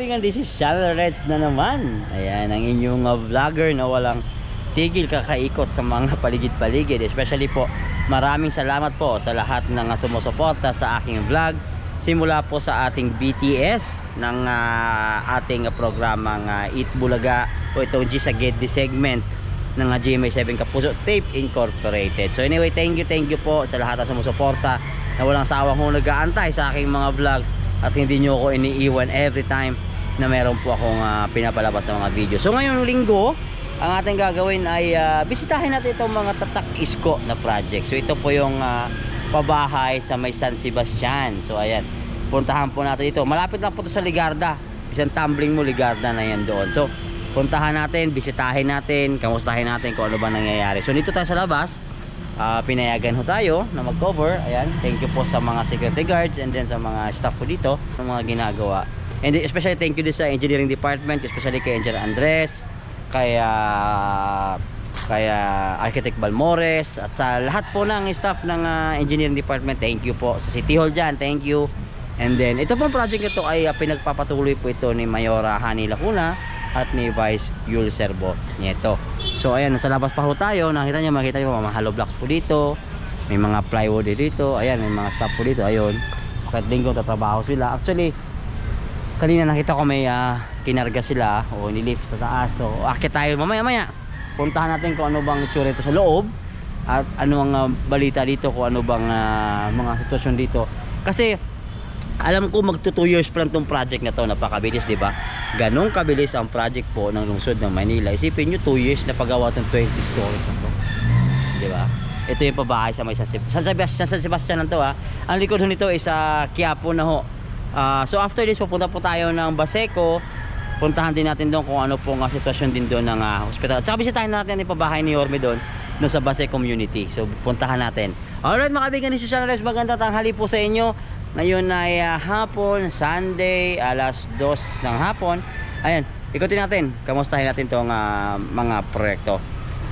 kaibigan, this is Channel Reds na naman. Ayan, ang inyong vlogger na walang tigil kakaikot sa mga paligid-paligid. Especially po, maraming salamat po sa lahat ng sumusuporta sa aking vlog. Simula po sa ating BTS ng ating programang Eat Bulaga o itong G sa Get segment ng GMA7 Kapuso Tape Incorporated. So anyway, thank you po sa lahat ng sumusuporta na walang sawang nag-aantay sa aking mga vlogs. At hindi nyo ako iniiwan every time na meron po akong pinapalabas ng mga video. So ngayong linggo, ang ating gagawin ay bisitahin natin itong mga Tatak Isko na project. So ito po yung pabahay sa may San Sebastian. So ayan, puntahan po natin ito. Malapit lang po ito sa Ligarda. Isang tumbling mo, Ligarda na yan doon. So puntahan natin, bisitahin natin, kamustahin natin kung ano ba nangyayari. So dito tayo sa labas. Pinayagan ho tayo na mag-cover. Ayan, thank you po sa mga security guards and then sa mga staff po dito sa mga ginagawa. And especially thank you din sa engineering department, especially kay Engineer Andres, kaya Architect Balmores, at sa lahat po ng staff ng engineering department. Thank you po sa City Hall dyan, thank you. And then ito pong project nito ay pinagpapatuloy po ito ni Mayora Hani Lacuna at ni Vice Yul Serbo Nieto. So ayan, nasa labas pa ho tayo. Makita nyo mga hollow blocks po dito. May mga plywood dito. Ayan, may mga staff po dito. Ayun, kahit linggo tatrabaho sila. Actually, kanina nakita ko may kinarga sila o nilift sa taas. So akit tayo mamaya. Puntahan natin kung ano bang itsura ito sa loob. At ano ang balita dito, kung ano bang mga sitwasyon dito. Kasi alam ko magto 2 years pa lang tong project na to. Napakabilis, di ba? Ganong kabilis ang project po ng lungsod ng Manila. Isipin nyo, 2 years na paggawa tong 20 stories na to, di ba? Ito yung pabahay sa may San Sebastian lang to, ha. Ang likod nito is sa Quiapo na ho. So after this, pupunta po tayo ng Baseco. Puntahan din natin doon kung ano po ang sitwasyon din doon ng hospital. At saka bisitahin natin yung pabahay ni Yorme doon sa Base community. So puntahan natin. Alright mga kaibigan, this is Channel Reds. Magandang tanghali po sa inyo. Ngayon ay hapon, Sunday, alas 2 ng hapon. Ayan, ikutin natin, kamustahin natin itong mga proyekto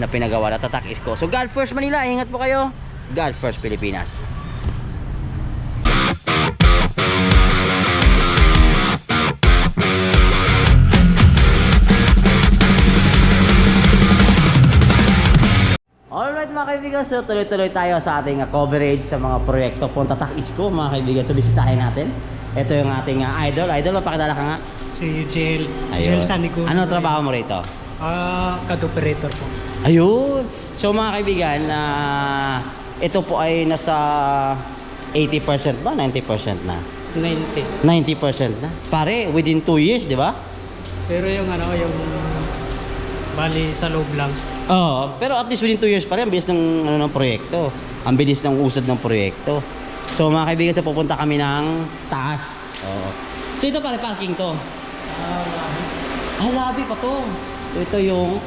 na pinagawa na Tatak Isko. So God first Manila, ingat po kayo. God first Pilipinas. Alright mga kaibigan, so tuloy-tuloy tayo sa ating coverage sa mga proyekto po Tatak Isko mga kaibigan. So bisitahin natin. Ito yung ating idol. Idol, pakilala ka nga. Si Jel Sanico. Ano trabaho mo rito? CAD operator po. Ayun. So mga kaibigan, ito po ay nasa 80% ba? 90% na? 90. 90% na. Pare, within 2 years, di ba? Pero yung bali sa loob lang. Oo, pero at least within 2 years pa rin, ang bilis ng, ng proyekto. Ang bilis ng usad ng proyekto. So mga kaibigan, so pupunta kami ng taas. Oo. So ito pare, parking to. Labi pa to. So ito yung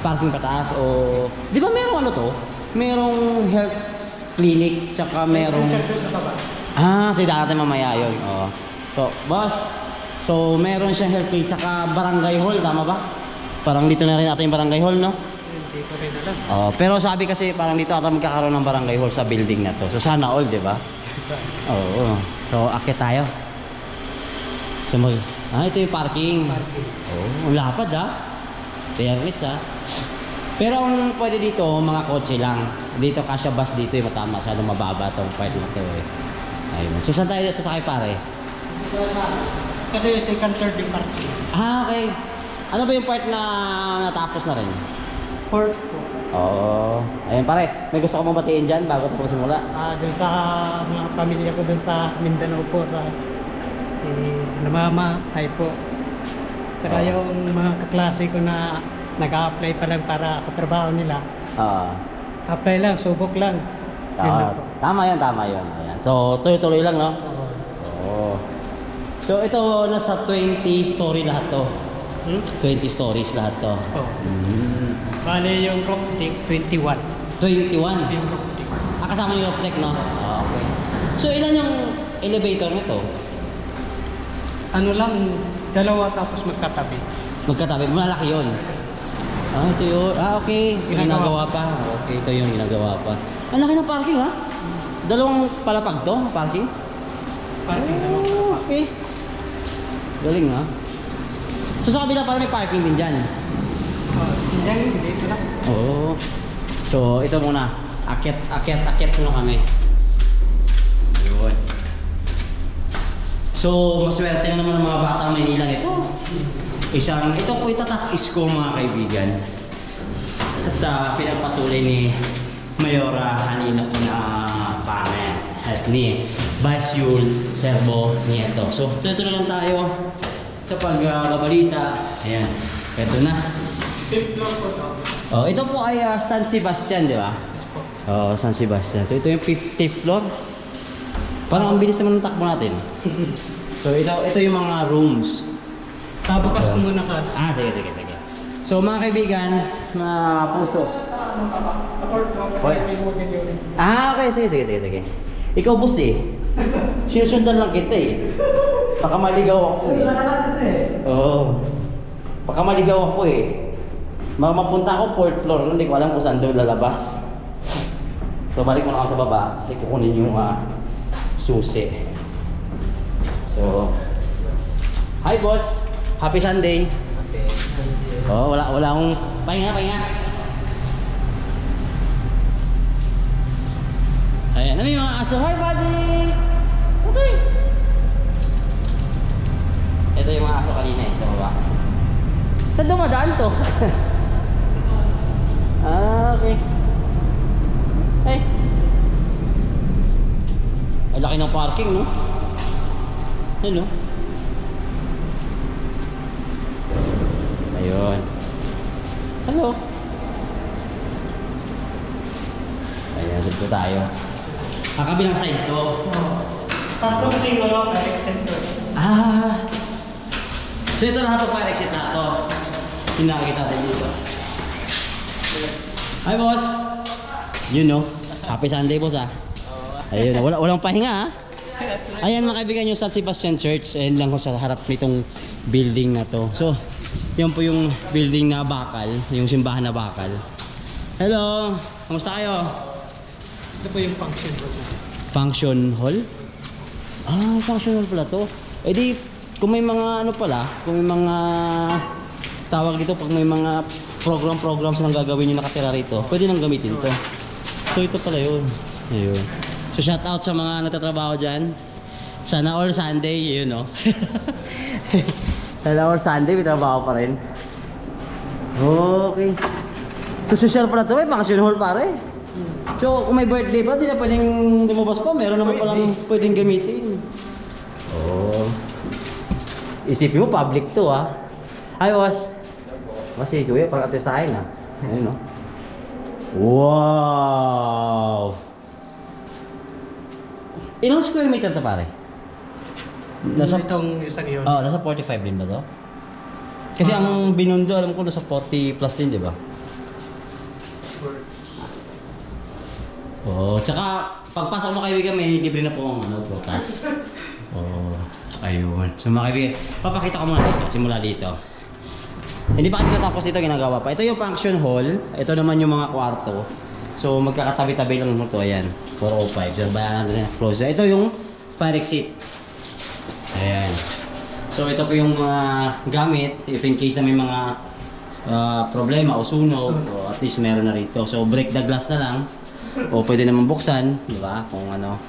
parking pataas o... Di ba merong ano to? Merong health clinic, tsaka merong... Sida natin mamaya yun. Oo. So, boss. So meron siyang health clinic, tsaka barangay hall, tama ba? Parang dito na rin natin yung barangay hall, no? Hindi ko rin alam. Pero sabi kasi parang dito ata magkakaroon ng barangay hall sa building na to. So sana all, di ba? Oo. So akit tayo. So ito yung parking. Ang lapad fairness Pero ang pwede dito, mga kotse lang. Dito kasya bus dito yung matama. Masyadong mababa itong part na to Ayun. So saan tayo sasakay pare? Kasi second, third yung parking. Okay. Ano ba yung part na natapos na rin? Fourth po. Ayun pare, may gusto ko mong batiin dyan bago ito simula? Dun sa mga pamilya ko dun sa Mindanao po. Si Mama, hi po. Saka yung mga kaklase ko na nag-a-apply pa lang para katrabaho nila. Apply lang, subok lang. Tama yun. Ayan. So tuloy-tuloy lang, no? So ito nasa 20 story lahat to. 20 stories lahat to. Bale yung rock deck 21. 21? Yung rock deck. Kasama yung rock deck, no? Okay. So ilan yung elevator nito? Ano lang, dalawa tapos magkatabi. Magkatabi, malaki yun. Ito yun. Okay. Ginagawa pa. Okay, ito yung ginagawa pa. Ang laki ng parking, ha? Dalawang palapag to, parking? Parking dalawang palapag. Okay. Galing, ha? So sa kabila pala may parking din dyan. Diyan, dito lang. Oo. So ito muna. Akyat muna kami. Ayun. So maswerte na naman ang mga batang Maynila nito. Ito po itatak isko mga kaibigan. At pinagpatuloy ni Mayora kanina po na panel at ni Basyul Serbo Nieto. So tuloy na lang tayo sa pagbabalita. Ayan, ito na. Fifth floor po to. Oh, ito po ay San Sebastian, di ba? Oh, San Sebastian. So ito yung 50th floor. Parang ang bilis naman ng takbo natin. So ito yung mga rooms. Bukas ko muna ka. Sige. So mga kaibigan, mga puso. Okay. Sige. Ikaw boss eh. Sinusundan lang kita eh. Baka maligaw ako eh. Oo. Baka maligaw ako eh. Mapunta ako 4th floor, hindi ko alam kung saan doon lalabas. So balik muna ako sa baba kasi kukunin yung susi. So, hi boss! Happy Sunday! Oh, wala akong pahinga. Ayan, ano yung mga aso? Hi buddy! Utoy! Ito yung mga aso kanina eh, sa baba. Saan dumadaan to? Okay. Ay. Ay, laki ng parking, no? Ayun, no? Ayun. Hello. Ayan, saan po tayo? Ang kabilang side to. Tatlo kasi yung fire center. So ito lahat ng fire exit na to. Pinakikita natin dito. Hi boss! You know, happy Sunday boss ah. Ayun, walang pahinga ah. Ayan mga kaibigan yung San Sebastian Church. Ayan lang ko sa harap nitong building na to. So, yan po yung building na bakal. Yung simbahan na bakal. Hello! Kamusta kayo? Ito po yung function hall. Function hall? Function hall pala to. Eh di, kung may mga ano pala, kung may mga tawag dito, pag may mga programs na gagawin yung nakatira rito, pwede nang gamitin to. So ito pala yun. Ayun. So shout out sa mga natatrabaho dyan. Sana all Sunday, yun no. Sana all Sunday, may trabaho pa rin. Okay. So social pala to, may function hall pare. So kung may birthday pa, di na pwedeng lumabas pa. Meron naman palang pwedeng gamitin. Oh. Isipin mo, public to ah. Hi boss. Kasi kuya, pag-atestahin ah. Ayun no. Wow! Ilang square meter to pare? Itong isang yun. Nasa 45 din ba to? Kasi ang binundo, alam ko nasa 40 plus din, di ba? Tsaka pagpasok mo kaibigan, may libre na po ang broadcast. Ayun. So mga kaibigan, papakita ko muna dito, simula dito. Hindi pa dito tapos dito ginagawa pa. Ito yung function hall. Ito naman yung mga kwarto. So magkakatabi-tabi lang mo to. Ayan. 405. So bayanan natin na close. Ito yung fire exit. Ayan. So ito po yung mga gamit. If in case na may mga problema o sunog. So, at least meron na rito. So break the glass na lang. O pwede naman buksan. Di ba? Kung ano.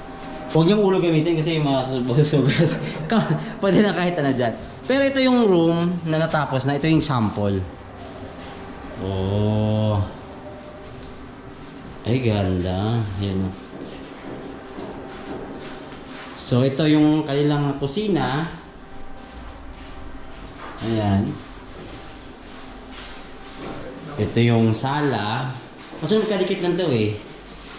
Huwag niyong ulo gamitin kasi yung mga sugat. Pwede na kahit ano dyan. Pero ito yung room na natapos na. Ito yung sample. Ay ganda. Yan. So ito yung kanilang kusina. Ayan. Ito yung sala. Actually kadikit lang to eh.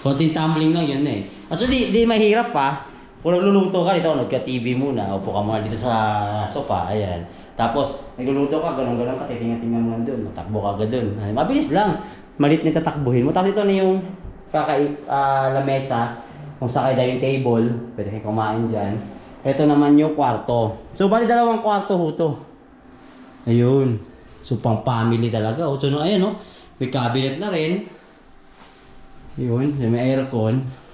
Konting tumbling lang yun eh. Actually di mahirap pa. Kung nagluluto ka dito, nagka-TV muna, upo ka muna dito sa sofa, ayan. Tapos, nagluluto ka, ganun-ganun ka, titingnan mo lang doon, matakbo ka agad doon. Mabilis lang, malit na tatakbuhin mo. Tapos ito na yung lamesa, kung sa kayo dining table, pwede kayo kumain dyan. Ito naman yung kwarto. So, bali dalawang kwarto ho to. Ayun. So, pang family talaga. So, ayan o, may cabinet na rin. Ayun, may aircon.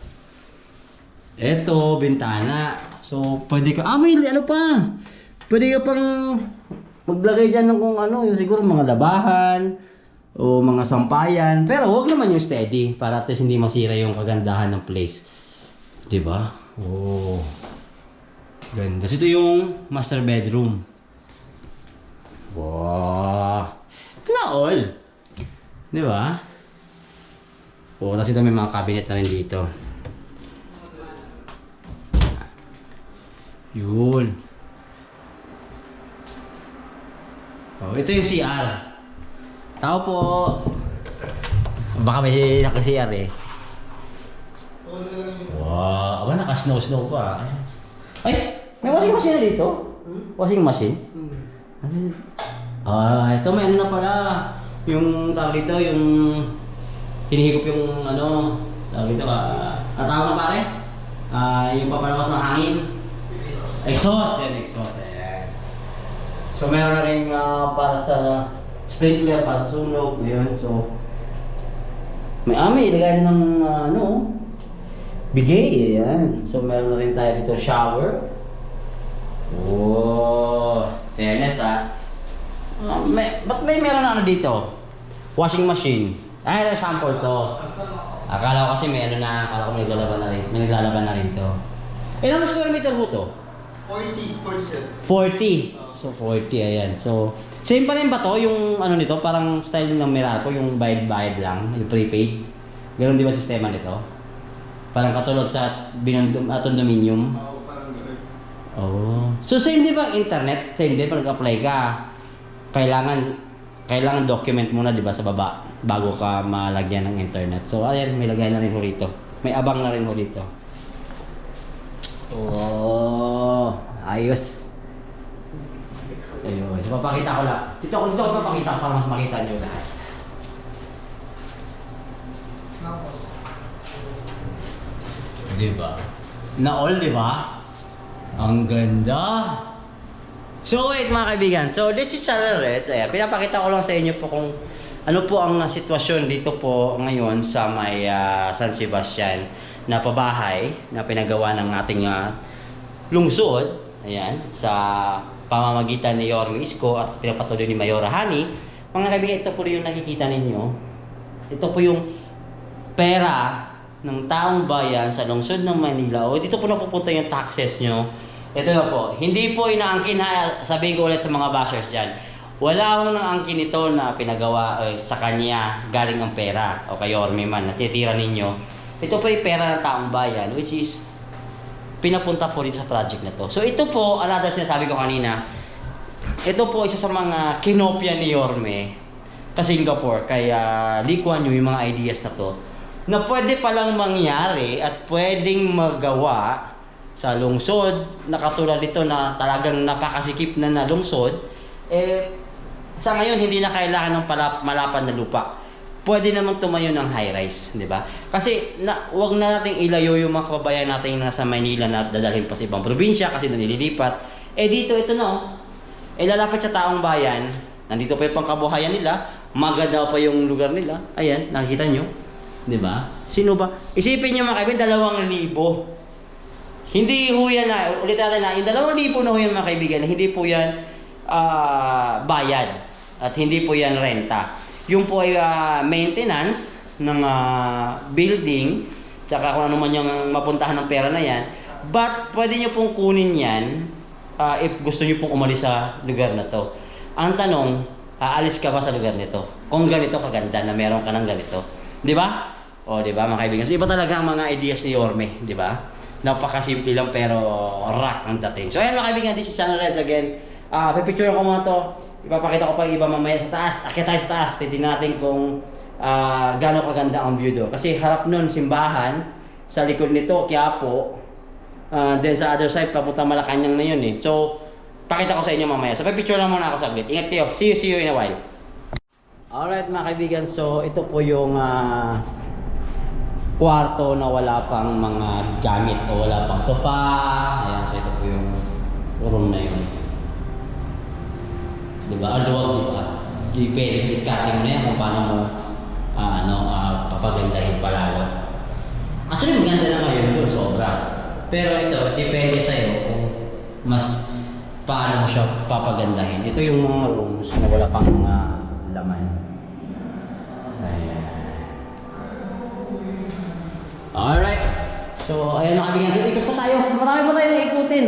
Eto, bintana. So, pwede ka, may ano pa. Pwede ka pang Maglagay dyan ng kung ano, yung siguro mga labahan o mga sampayan. Pero wag naman yung steady para at least hindi masira yung kagandahan ng place. 'Di ba? Oh. Ganda. Kasi ito yung master bedroom. Wow. Na all. 'Di ba? Oh, tapos ito may mga cabinet na rin dito. Yun. Oh, ito yung CR. Tao po. Baka may naka-CR eh. Wow, aba naka-snow pa. Ay, may washing machine na dito? Washing machine? Ito may ano na pala. Yung tawag dito, yung hinihigop yung ano, tawag dito ang tawag na pare? Yung papalakas ng hangin. Exhaust, exhaust. Ayan. So meron na rin para sa sprinkler, para sa sunog, yun. So may ilagay din ng bigay, ayan. So meron na rin tayo dito shower. Oh, fairness ba't may meron na ano dito? Washing machine. Ito sample to. Akala ko kasi may akala ko may naglalaban na rin. May naglalaban na rin to. Ilang square meter po to? 40. So 40, ayan. So, same pa rin ba to? Yung ano nito, parang style ng Meralco, yung bayad-bayad lang, yung prepaid. Ganun di ba sistema nito? Parang katulad sa condominium. Oo, parang gano'n. Oh. So same di ba ang internet? Same din pag nag-apply ka. Kailangan document muna di ba sa baba bago ka malagyan ng internet. So ayan, may lagay na rin ho rito. May abang na rin ho rito. Oh, ayos. Ayun, so papakita ko lang. Dito ko papakita para mas makita niyo lahat. Diba? Na all, diba? Ang ganda. So wait mga kaibigan. So this is Channel Red. Ayan, pinapakita ko lang sa inyo po kung ano po ang sitwasyon dito po ngayon sa may San Sebastian na pabahay na pinagawa ng ating lungsod. Ayan, sa pamamagitan ni Yorme Isko at pinapatuloy ni Mayora Hani. Mga kaibigan, ito po yung nakikita ninyo. Ito po yung pera ng taong bayan sa lungsod ng Manila. O dito po napupunta yung taxes nyo. Ito na po, hindi po inaangkin sabihin ko ulit sa mga bashers dyan. Wala akong naangkin ito na pinagawa sa kanya galing ang pera o kay Yorme man, natitira ninyo. Ito po yung pera ng taong bayan which is pinapunta po rin sa project na to. So ito po, another sinasabi ko kanina, ito po isa sa mga kinopya ni Yorme sa Singapore, kaya Lee Kuan Yew yung mga ideas na to na pwede palang mangyari at pwedeng magawa sa lungsod na katulad nito na talagang napakasikip na lungsod. Sa ngayon hindi na kailangan ng malapad na lupa. Pwede namang tumayo ng high-rise, di ba? Kasi wag na nating ilayo yung mga kababayan natin nasa Manila na dadalhin pa sa ibang probinsya kasi nililipat. Dito ito na lalapit sa taong bayan. Nandito pa yung pangkabuhayan nila, maganda pa yung lugar nila. Ayan, nakikita nyo, di ba? Sino ba? Isipin nyo mga kaibigan, 2,000. Hindi ho yan ulit natin yung 2,000 na ho yan mga kaibigan, hindi po yan bayad at hindi po yan renta. Yung po ay maintenance ng building, tsaka kung ano man yung mapuntahan ng pera na yan. But pwede nyo pong kunin yan if gusto nyo pong umalis sa lugar na to. Ang tanong, aalis ka ba sa lugar nito? Kung ganito kaganda na meron ka ng ganito. Di ba? O di ba mga kaibigan? So iba talaga ang mga ideas ni Yorme, di ba? Napakasimple lang pero rock ang dating. So ayan mga kaibigan, this is Channel Red again. Pipicture ko muna to. Ipapakita ko pa iba mamaya sa taas. Akyat tayo sa taas. Titignan natin kung gaano kaganda ang view doon. Kasi harap nun, simbahan. Sa likod nito, Quiapo. Then sa other side, papunta Malacanang na yun eh. So, pakita ko sa inyo mamaya. So, pipicture lang muna ako saglit. Ingat kayo. See you in a while. Alright mga kaibigan. So, ito po yung kwarto na wala pang mga gamit o wala pang sofa. Ayan, so ito po yung room na yun. Diba? Aluwag, diba? Depende sa discarding mo na yan kung paano mo papagandahin palalo. Actually, maganda na ngayon doon, sobra. Pero ito, depende sa'yo kung mas paano mo siya papagandahin. Ito yung mga rooms na wala pang mga laman. Ayan. Alright. So, ayan na kami nga. Ikot pa tayo. Marami pa tayo na ikutin.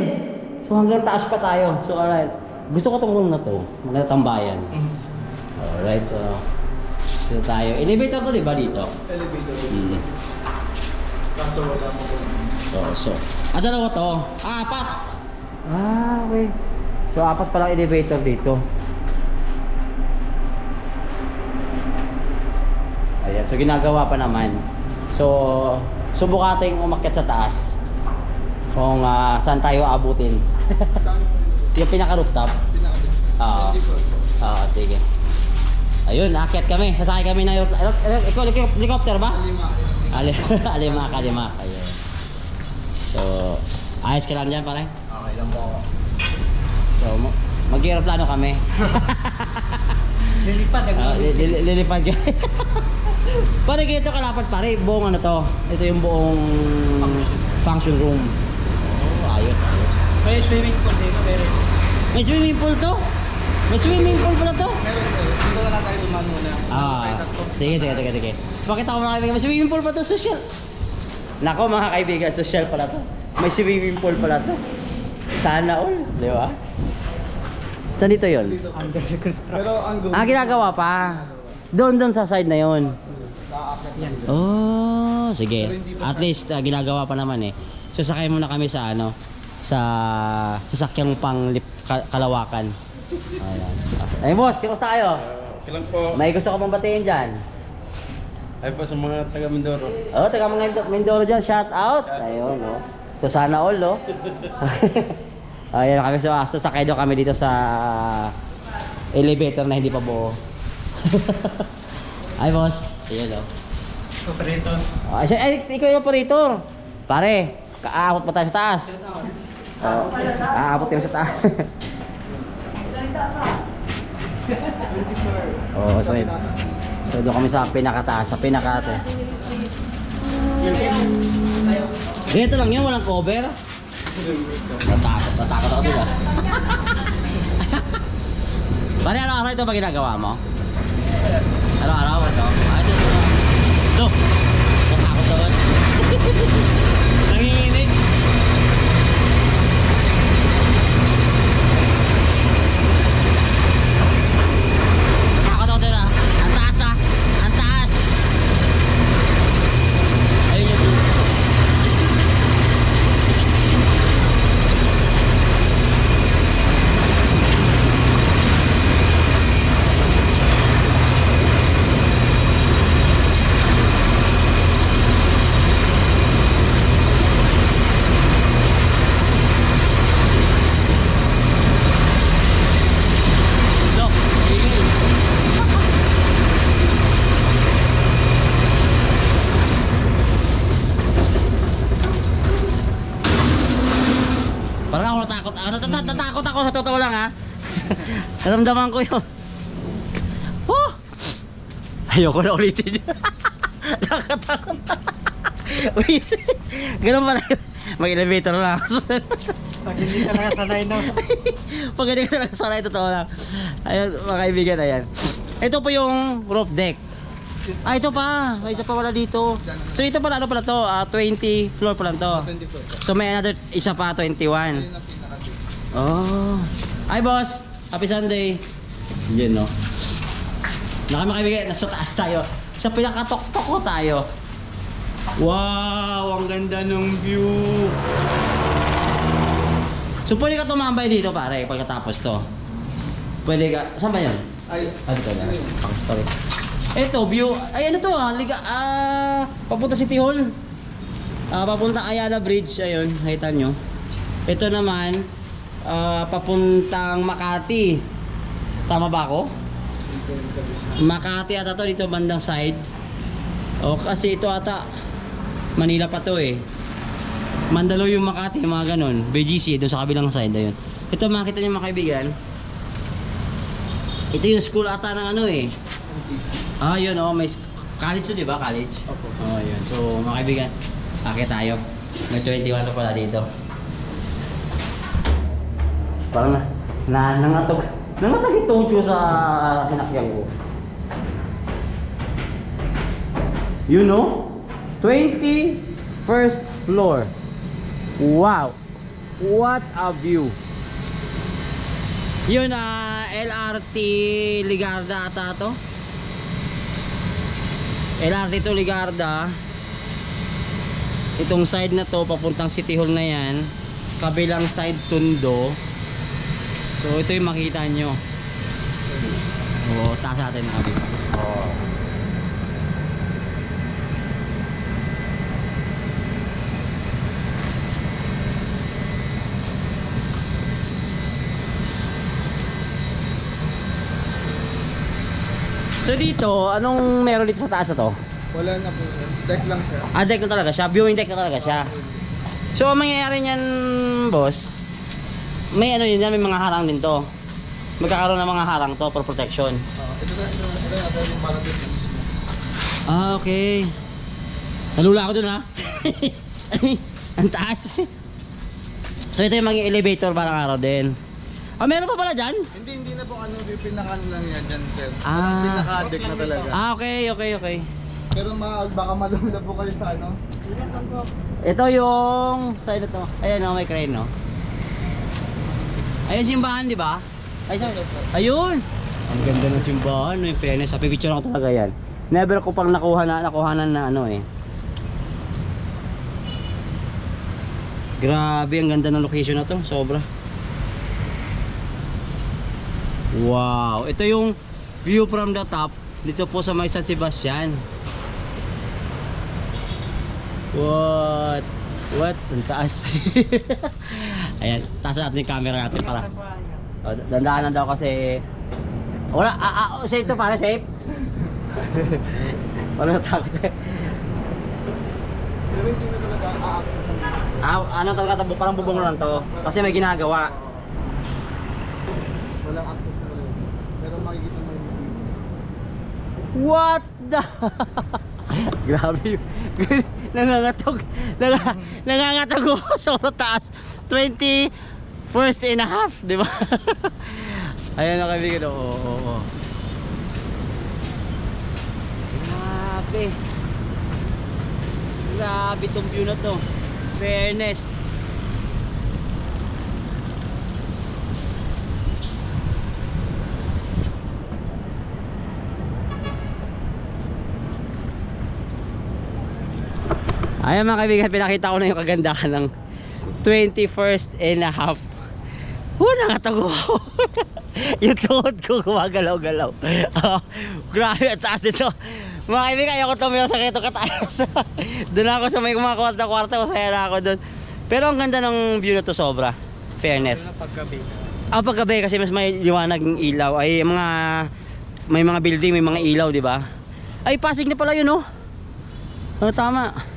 So, hanggang taas pa tayo. So, alright. Gusto ko tong room na to. Mga tambayan. Alright. So, dito tayo. Elevator to, di ba dito? Elevator. Kaso wala mo po. So, dalawa to. Apat. Okay. So, apat palang elevator dito. Ayan. So, ginagawa pa naman. So, subukan natin umakyat sa taas. Kung saan tayo abutin. Saan po? Yung pinaka-rooftop. Oo. Sige. Ayun, aakyat kami. Sasakay kami na helicopter ba? Alimak. Ayun. So, ayos ka lang dyan, pare? Okay lang po ako. So, mag-aeroplano kami. Lilipad Lilipad ka. Pare, ganito kalapad, pare. Buong ano to. Ito yung buong function room. Oh, ayos. May swimming pool dito, pero May swimming pool to? May swimming pool pala to? Meron po. Dito na lang tayo dumaan muna. Sige. Pakita ko mga kaibigan, may swimming pool pa to, social. Nako mga kaibigan, social pala to. May swimming pool pala to. Sana all, di ba? Saan dito yun? under construction. Pero ang Ginagawa pa. Doon sa side na yon. Sa-akyat Yan. Oh, sige. At least ginagawa pa naman eh. So sakay muna kami sa sa sasakyang kalawakan. Ayan. Ay boss, kumusta kayo? Kailan po? May gusto ko pang batiin dyan. Ay po sa mga taga Mindoro. Oh, taga mga Mindoro dyan, shout out. Ayun, no. So sana all, no. Ayan kami, so sasakay daw kami dito sa elevator na hindi pa buo. Ay boss, ayun, no. Operator. Ikaw yung operator. Pare, aabot pa tayo sa taas. Aabot tayo sa taas. So doon kami sa pinakataas, sa pinakate. Dito lang yun, walang cover. Natakot ako diba? Pare, araw-araw ito ba ginagawa mo? Araw-araw ito? Ito! Natakot naman. Nanginginig. Natakot ako dito. Ang taas ah! Ang taas! Ayun yung parang ako natakot. Natakot ako sa totoo lang ha. Naramdaman ko yun. Ayoko na ulitin yun. Nakatakot. Wait. Ganun pala yun. Mag-elevator lang ako. Pag hindi ka nakasanay na. Pag hindi ka nakasanay, totoo lang. Ayun, mga kaibigan, ayan. Ito po yung roof deck. Ito pa. May isa pa wala dito. So ito pala, ano pala to? 20 floor pa lang to. 24. So may another isa pa, 21. Ayun ang pinaka-big. Oh. Hi boss. Happy Sunday. Yan no. Nakamakaibigay, nasa taas tayo. Sa pinakatok-tok ko tayo. Wow, ang ganda ng view. So pwede ka tumambay dito pare pagkatapos to. Pwede ka, saan ba yun? Ay, Dito na. Sorry. Ito, view. Ay, ano to papunta City Hall. Papunta Ayala Bridge. Ayun, nakita nyo. Ito naman, papuntang Makati. Tama ba ako? Makati ata to, dito bandang side. O, kasi ito ata, Manila pa to eh. Mandaluyong Makati, mga ganon. BGC, doon sa kabilang side. Ayun. Ito, makita nyo mga kaibigan. Ito yung school ata ng ano eh. Yun may college to, di ba? College? Opo. Yun. So, mga kaibigan, akit tayo. May 21 na pala dito. Parang nangatog itong Diyo sa sinakyan ko. You know? 21st floor. Wow! What a view! Yun LRT Ligarda ata to. LRT to Ligarda. Itong side na to papuntang City Hall na yan. Kabilang side Tondo. So ito yung makita nyo. Oo, taas natin na kabila. Oo. So dito, anong meron dito sa taas na to? Wala na po. Deck lang siya. Deck na talaga siya, viewing deck na talaga siya. So ang mangyayari niyan, boss, may ano yun yan, may mga harang din to. Magkakaroon ng mga harang to for protection. Ito yung parang distance. Okay. Nalula ako dun ha. Ang taas. So ito yung maging elevator parang araw din. Meron pa pala dyan? Hindi na po ano, yung pinaka-ano lang yan dyan, sir. Ah. Pinaka-deck na talaga. Okay. Pero baka malula po kayo sa ano. Ito yung side na to. Ayan oh, may crane no. Ayun simbahan, di ba? Ayun. Ang ganda ng simbahan, no, in fairness. Sa picture ko talaga yan. Never ko pang nakuhanan na ano eh. Grabe, ang ganda ng location na to, sobra. Wow, ito yung view from the top dito po sa may San Sebastian. What? Ang taas. Ayan, taas natin yung camera natin para. Dandaanan daw kasi wala, safe to para safe. Wala takot eh. Pero hindi na talaga Ano talaga, parang bubong lang to kasi may ginagawa. walang access na talaga. Pero makikita mo yung What the? Grabe yun. Nangangatog ako sa taas. 21st and a half, di ba? Ayan na kaibigan. Oo. Grabe tong view na to. Fairness. Ayan mga kaibigan, pinakita ko na yung kagandahan ng 21st and a half. Nakatago ako. Yung tuhod ko gumagalaw-galaw. Grabe, at taas dito. Mga kaibigan, ayoko tumira sa kito kataas. Doon ako sa may mga kwarta-kwarta, masaya na ako doon. Pero ang ganda ng view na to, sobra. Fairness. Paggabi. Paggabi kasi mas may liwanag ng ilaw. Ay may mga building, may mga ilaw, di ba? Ay, Pasig na pala yun, no? Tama.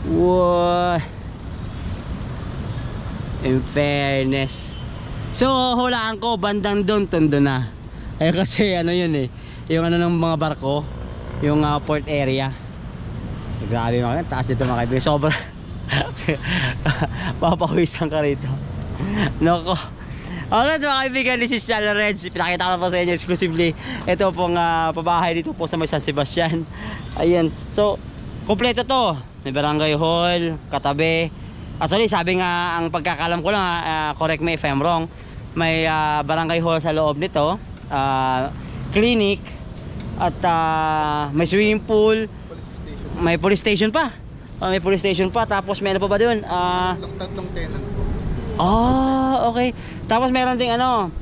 Wow. In fairness. So hulaan ko bandang doon Tondo na. Kasi ano yun eh, yung ano ng mga barko, yung port area. Grabe mga taas dito mga kaibigan. Sobra. Papawisan ka rito. Nako. Alright mga kaibigan, this is Channel Reg. Pinakita ko na po sa inyo exclusively. Ito pong pabahay dito po sa may San Sebastian. Ayan. So kompleto to. May barangay hall, katabi. Actually, sabi nga, ang pagkakalam ko lang, correct me if I'm wrong, may barangay hall sa loob nito, clinic, at may swimming pool, may police station pa. May police station pa, tapos may ano pa ba doon? tatlong tenant po. Okay. Tapos meron ding ano,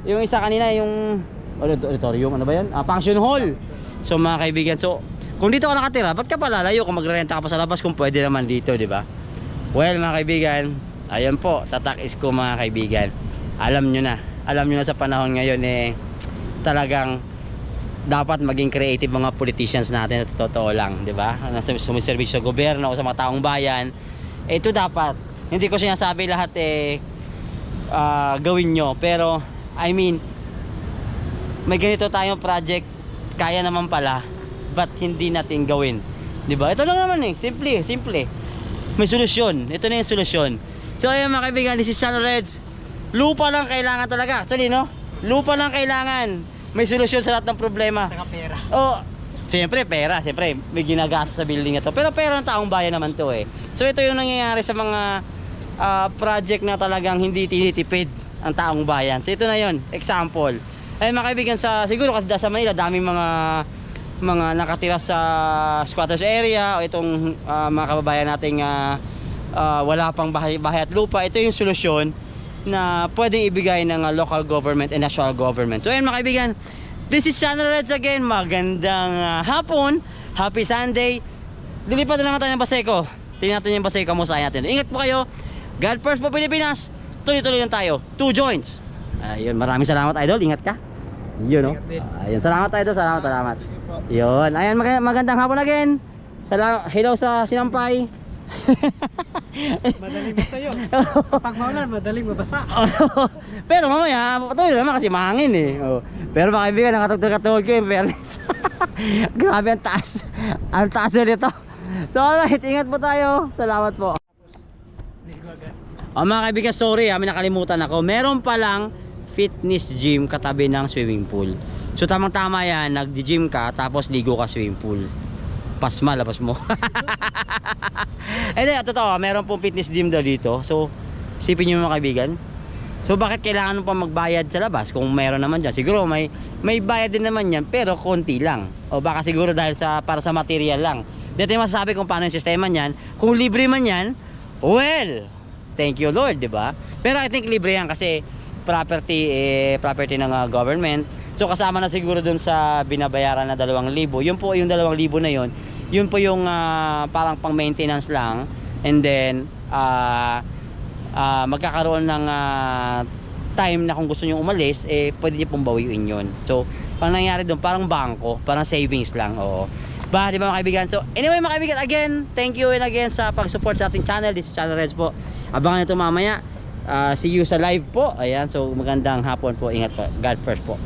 yung isa kanina, yung auditorium, ano ba yan? Function hall. So mga kaibigan, so kung dito ka nakatira, ba't ka palalayo kung magrerenta ka pa sa labas kung pwede naman dito, di ba? Well mga kaibigan, ayan po, tatak is ko mga kaibigan. Alam nyo na sa panahon ngayon eh, talagang dapat maging creative mga politicians natin, sa totoo lang, di ba? Nasa sumiservisyo sa gobyerno o sa mga taong bayan, ito dapat, hindi ko sinasabi lahat gawin nyo, pero I mean, may ganito tayong project, kaya naman pala, ba't hindi natin gawin? 'Di ba? Ito lang naman simple. May solusyon. Ito na yung solusyon. So ayun mga kaibigan, this is Channel Reds. Lupa lang kailangan talaga. Actually, no? Lupa lang kailangan. May solusyon sa lahat ng problema. Saka pera. Oh, siyempre pera, siyempre may ginagastos sa building na to. Pero pera ng taong bayan naman to eh. So ito yung nangyayari sa mga project na talagang hindi tinitipid ang taong bayan. So ito na yon, example. Ay mga kaibigan, siguro kasi sa Manila daming mga nakatira sa squatters area o itong mga kababayan nating wala pang bahay at lupa. Ito yung solusyon na pwedeng ibigay ng local government and national government. So ayun mga kaibigan, this is Channel Reds again. Magandang hapon, happy Sunday. Lilipat na naman tayo ng Baseco. Tingnan natin yung Baseco, kamustahin natin. Ingat po kayo. God first po Pilipinas. Tuloy-tuloy lang tayo. 2 joints. Ayun, maraming salamat idol. Ingat ka. Yun, no? Ayun, salamat idol. Salamat. Yun. Ayun, magandang hapon again. Hello sa sinampay. Madaling matayo. Pag maulan, madaling mabasa. Pero mamaya, patuloy naman kasi mahangin eh. Oh. Pero mga kaibigan, nakatugtog-katugod ko yung fairness. Grabe ang taas. Ang taas nito. So alright, ingat po tayo. Salamat po. Mga kaibigan, sorry may nakalimutan ako. Meron palang fitness gym katabi ng swimming pool. So tamang tama yan, nag-gym ka tapos ligo ka swimming pool. Pasma, labas mo. Hindi, totoo, meron pong fitness gym daw dito. So isipin nyo mga kaibigan, so bakit kailangan mo pa magbayad sa labas kung meron naman dyan? Siguro may bayad din naman yan, pero konti lang. O baka siguro dahil para sa material lang. Dito yung masasabi kung paano yung sistema niyan. Kung libre man yan, well, thank you Lord, di ba? Pero I think libre yan kasi property ng government. So kasama na siguro dun sa binabayaran na 2,000. Yun po yung 2,000 na yun. Yun po yung parang pang maintenance lang. And then magkakaroon ng time na kung gusto nyo umalis, pwede nyo pong bawiin yun. So parang nangyari dun, parang bangko, parang savings lang. Oo. Di ba mga kaibigan? So anyway mga kaibigan, again, thank you and again sa pag-support sa ating channel. This is Channel Reds po. Abangan nito mamaya. See you sa live po. Ayan, so magandang hapon po. Ingat po. God first po.